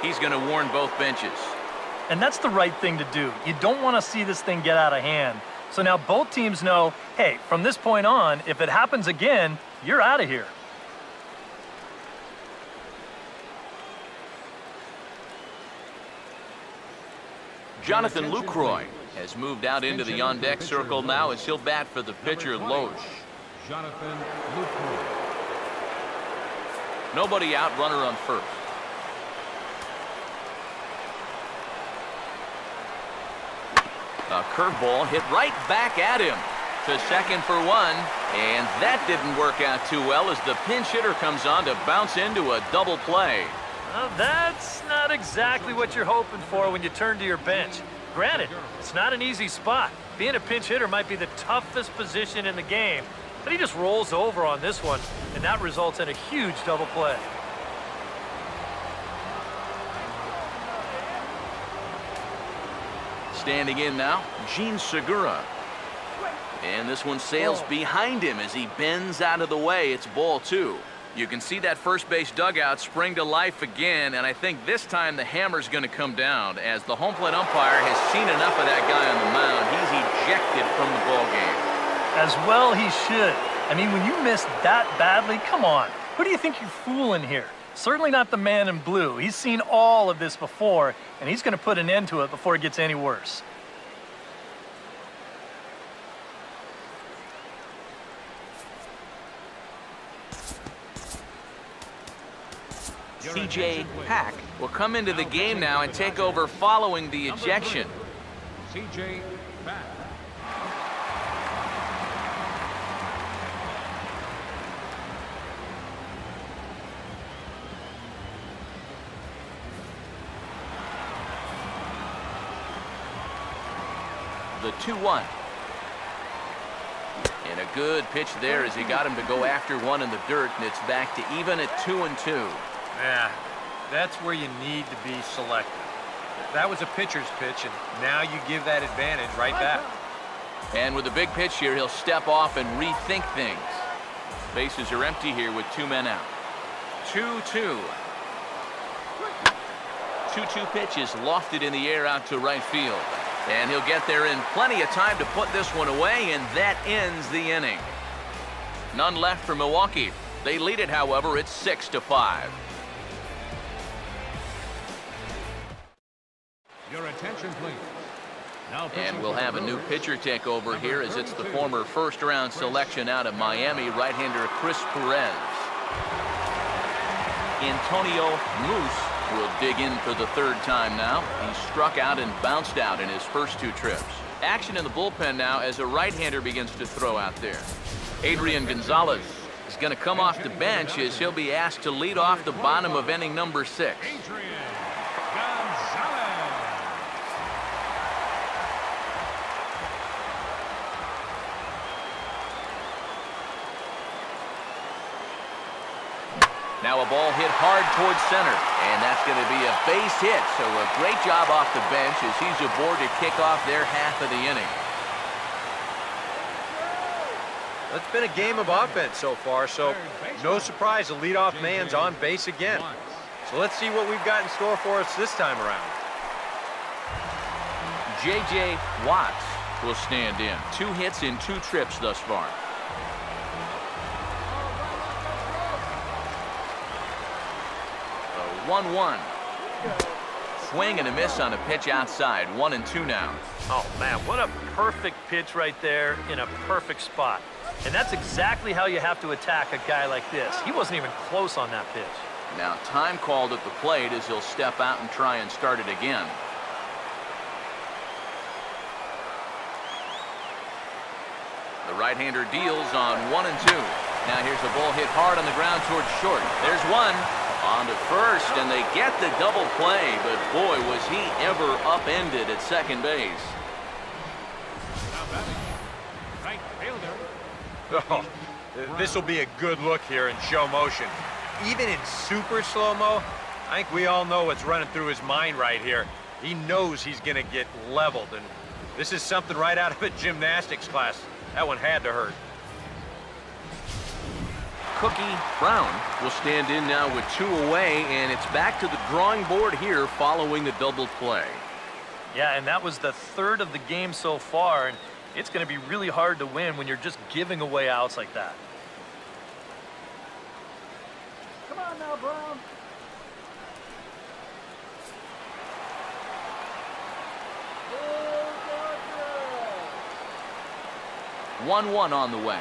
He's going to warn both benches. And that's the right thing to do. You don't want to see this thing get out of hand. So now both teams know, hey, from this point on, if it happens again, you're out of here. Jonathan Lucroy has moved out into the on-deck circle now as he'll bat for the pitcher, Loesch. Jonathan Lucroy. Nobody out, runner on first. A curveball hit right back at him. To second for one, and that didn't work out too well as the pinch hitter comes on to bounce into a double play. Well, that's not exactly what you're hoping for when you turn to your bench. Granted, it's not an easy spot. Being a pinch hitter might be the toughest position in the game, but he just rolls over on this one, and that results in a huge double play. Standing in now, Gene Segura. And this one sails behind him as he bends out of the way. It's ball two. You can see that first base dugout spring to life again, and I think this time the hammer's going to come down as the home plate umpire has seen enough of that guy on the mound. He's ejected from the ball game. As well he should. I mean, when you miss that badly, come on. Who do you think you're fooling here? Certainly not the man in blue. He's seen all of this before, and he's going to put an end to it before it gets any worse. C.J. Hack will come into the game now and take over following the ejection. C.J. Hack. The 2-1. And a good pitch there as he got him to go after one in the dirt, and it's back to even at 2-2. Yeah, that's where you need to be selective. That was a pitcher's pitch, and now you give that advantage right back. And with a big pitch here, he'll step off and rethink things. Bases are empty here with two men out. 2-2. 2-2 pitch is lofted in the air out to right field. And he'll get there in plenty of time to put this one away, and that ends the inning. None left for Milwaukee. They lead it, however, it's 6-5. Your attention, please. Now And we'll have a new pitcher take over here as it's the former first-round selection out of Miami, right-hander Chris Perez. Antonio Moose will dig in for the third time now. He struck out and bounced out in his first two trips. Action in the bullpen now as a right-hander begins to throw out there. Adrian Gonzalez is going to come off the bench as he'll be asked to lead off the bottom of inning number 6. Adrian Gonzalez. Now a ball hit hard towards center, and that's going to be a base hit. So a great job off the bench as he's aboard to kick off their half of the inning. It's been a game of offense so far, so no surprise the leadoff man's on base again. So let's see what we've got in store for us this time around. J.J. Watts will stand in. 2 hits in 2 trips thus far. A 1-1. Swing and a miss on a pitch outside. 1-2 now. Oh, man, what a perfect pitch right there in a perfect spot. And that's exactly how you have to attack a guy like this. He wasn't even close on that pitch. Now time called at the plate as he'll step out and try and start it again. The right-hander deals on 1-2. Now here's a ball hit hard on the ground towards short. There's one. On to first, and they get the double play, but boy, was he ever upended at second base. Right fielder. Oh, this will be a good look here in show motion. Even in super slow-mo, I think we all know what's running through his mind right here. He knows he's going to get leveled, and this is something right out of a gymnastics class. That one had to hurt. Cookie Brown will stand in now with 2 away, and it's back to the drawing board here following the double play. Yeah, and that was the 3rd of the game so far, and it's going to be really hard to win when you're just giving away outs like that. Come on now, Brown. 1-1 on the way.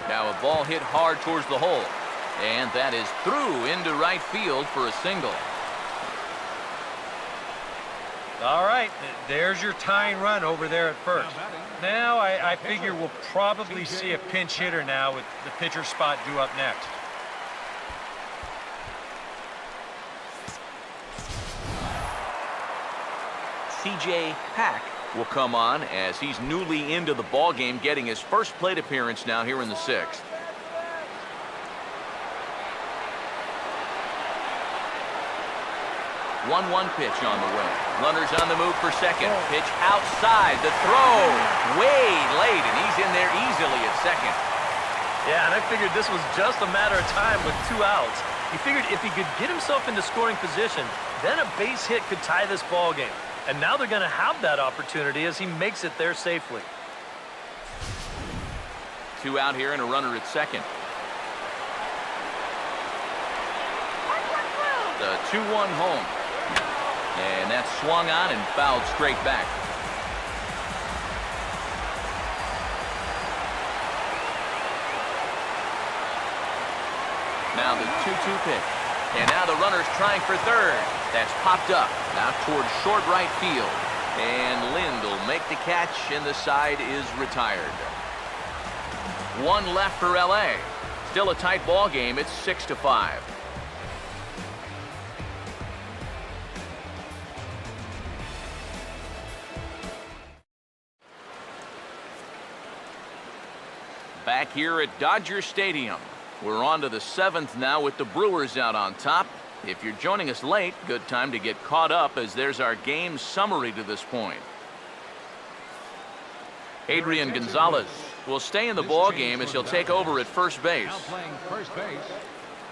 Now a ball hit hard towards the hole, and that is through into right field for a single. All right, there's your tying run over there at first. Now I figure we'll probably see a pinch hitter now with the pitcher spot due up next. C.J. Pack will come on as he's newly into the ball game, getting his first plate appearance now here in the 6th. 1-1 pitch on the way. Runners on the move for second. Pitch outside. The throw way late, and he's in there easily at second. Yeah, and I figured this was just a matter of time with 2 outs. He figured if he could get himself into scoring position, then a base hit could tie this ball game. And now they're going to have that opportunity as he makes it there safely. 2 out here and a runner at second. The 2-1 home. And that's swung on and fouled straight back. Now the 2-2 pitch. And now the runner's trying for third. That's popped up. Now towards short right field. And Lind will make the catch, and the side is retired. 1 left for L.A. Still a tight ball game. It's 6-5. Back here at Dodger Stadium. We're on to the 7th now with the Brewers out on top. If you're joining us late, good time to get caught up as there's our game summary to this point. Adrian Gonzalez will stay in the ball game as he'll take over at first base. Now playing first base,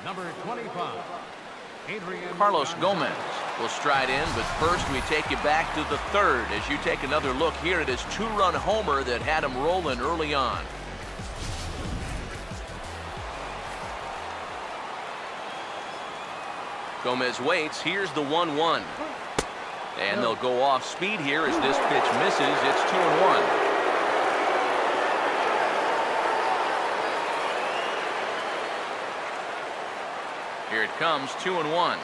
number 25, Adrian Carlos Gomez will stride in, but first we take you back to the 3rd as you take another look here at his 2-run homer that had him rolling early on. Gomez waits. Here's the 1-1. And they'll go off speed here as this pitch misses. It's 2-1. Here it comes, 2-1.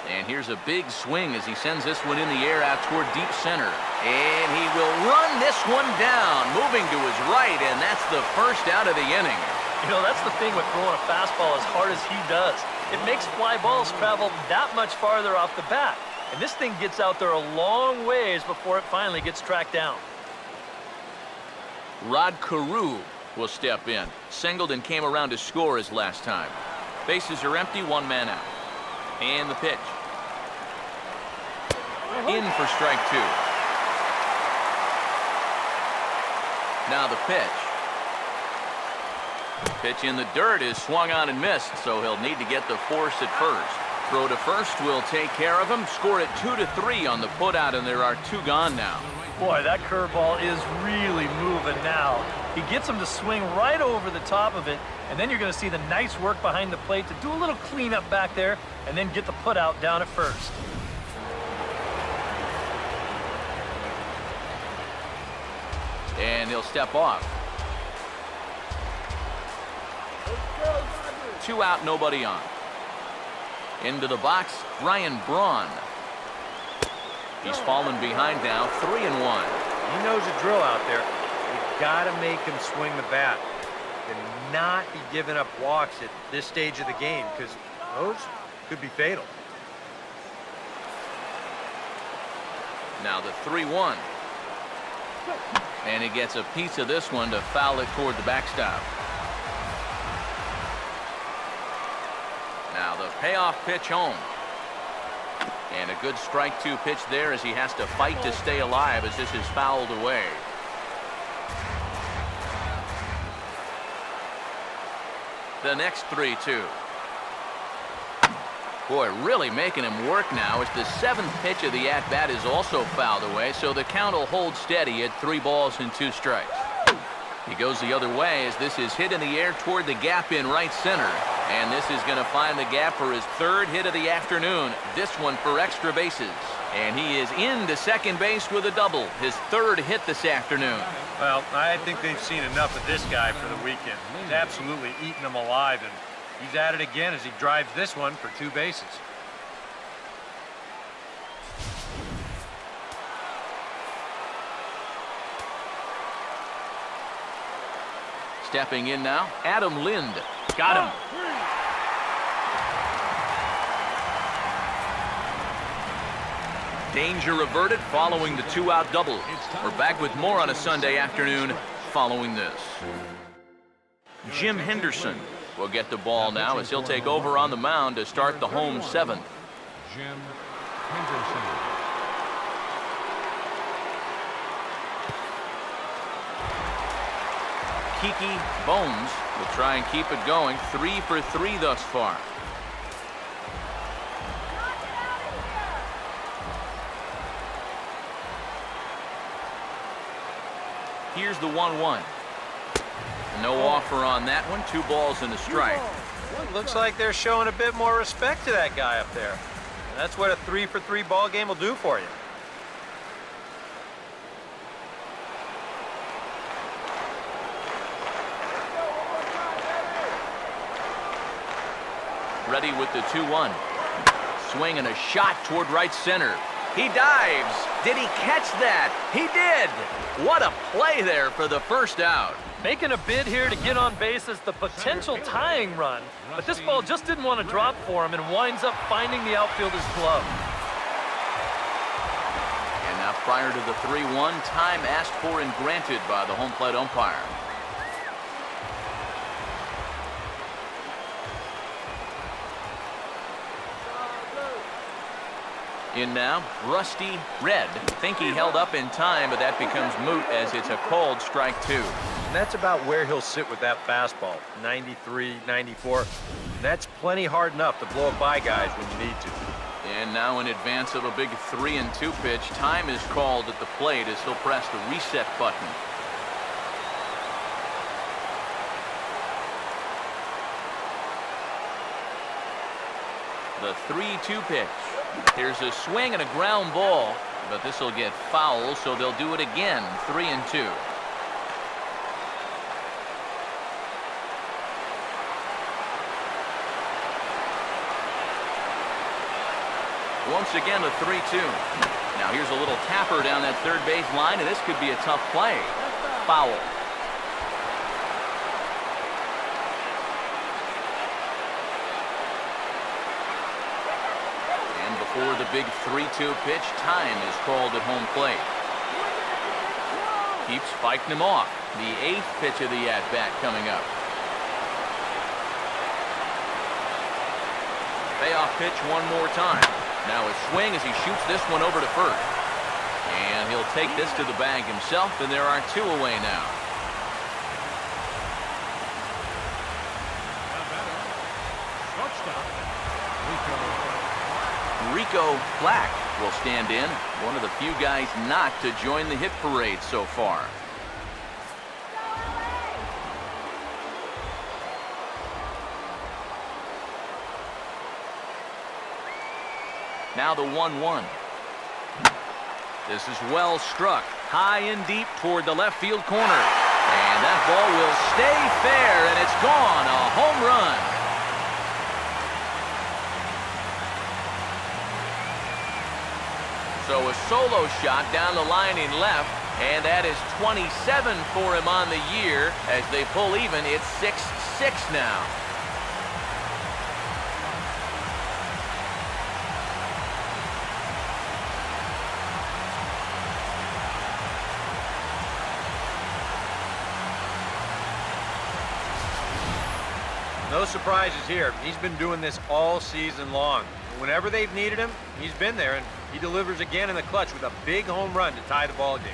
And here's a big swing as he sends this one in the air out toward deep center. And he will run this one down, moving to his right, and that's the first out of the inning. You know, that's the thing with throwing a fastball as hard as he does. It makes fly balls travel that much farther off the bat. And this thing gets out there a long ways before it finally gets tracked down. Rod Carew will step in. Singled and came around to score his last time. Bases are empty, 1 man out. And the pitch. In for strike 2. Now the pitch. Pitch in the dirt is swung on and missed, so he'll need to get the force at first. Throw to first will take care of him. Score it 2-3 on the putout, and there are 2 gone now. Boy, that curveball is really moving now. He gets him to swing right over the top of it, and then you're going to see the nice work behind the plate to do a little cleanup back there, and then get the putout down at first. And he'll step off. 2 out, nobody on. Into the box, Ryan Braun. He's fallen behind now, 3-1. He knows the drill out there. You gotta make him swing the bat and not be giving up walks at this stage of the game, because those could be fatal. Now the 3-1. And he gets a piece of this one to foul it toward the backstop. Now the payoff pitch home. And a good strike 2 pitch there as he has to fight to stay alive as this is fouled away. The next 3-2. Boy, really making him work now as the 7th pitch of the at-bat is also fouled away, so the count will hold steady at 3 balls and 2 strikes. He goes the other way as this is hit in the air toward the gap in right center. And this is going to find the gap for his 3rd hit of the afternoon. This one for extra bases. And he is into second base with a double. His 3rd hit this afternoon. Well, I think they've seen enough of this guy for the weekend. He's absolutely eating them alive, and he's at it again as he drives this one for 2 bases. Stepping in now, Adam Lind. Got him. Danger averted following the 2-out double. We're back with more on a Sunday afternoon following this. Jim Henderson will get the ball now as he'll take over on the mound to start the home 7th. Jim Henderson. Kiki Bones will try and keep it going. 3 for 3 thus far. Here's the 1-1. No offer on that one. 2 balls and a strike. Looks like they're showing a bit more respect to that guy up there. That's what a 3 for 3 ball game will do for you. Ready with the 2-1. Swing and a shot toward right center. He dives. Did he catch that? He did. What a play there for the 1st out. Making a bid here to get on base is the potential tying run. But this ball just didn't want to drop for him and winds up finding the outfielder's glove. And now prior to the 3-1, time asked for and granted by the home plate umpire. In now, Rusty Red. Think he held up in time, but that becomes moot as it's a called strike 2. And that's about where he'll sit with that fastball. 93, 94. That's plenty hard enough to blow it by guys when you need to. And now in advance of a big 3-2 pitch, time is called at the plate as he'll press the reset button. The 3-2 pitch. Here's a swing and a ground ball, but this will get foul, so they'll do it again. 3-2. Once again, a 3-2. Now here's a little tapper down that 3rd base line, and this could be a tough play. Foul. For the big 3-2 pitch, time is called at home plate. Keeps fighting him off. The 8th pitch of the at-bat coming up. Payoff pitch one more time. Now a swing as he shoots this one over to 1st. And he'll take this to the bag himself, and there are 2 away now. Rico Black will stand in, one of the few guys not to join the hit parade so far. Now the 1-1. This is well struck, high and deep toward the left field corner. And that ball will stay fair, and it's gone, a home run. So a solo shot down the line in left, and that is 27 for him on the year. As they pull even, it's 6-6 now. No surprises here. He's been doing this all season long. Whenever they've needed him, he's been there, and he delivers again in the clutch with a big home run to tie the ball game.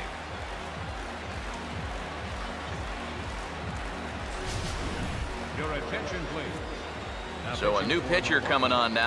attention, please. Now So a new pitcher coming on now.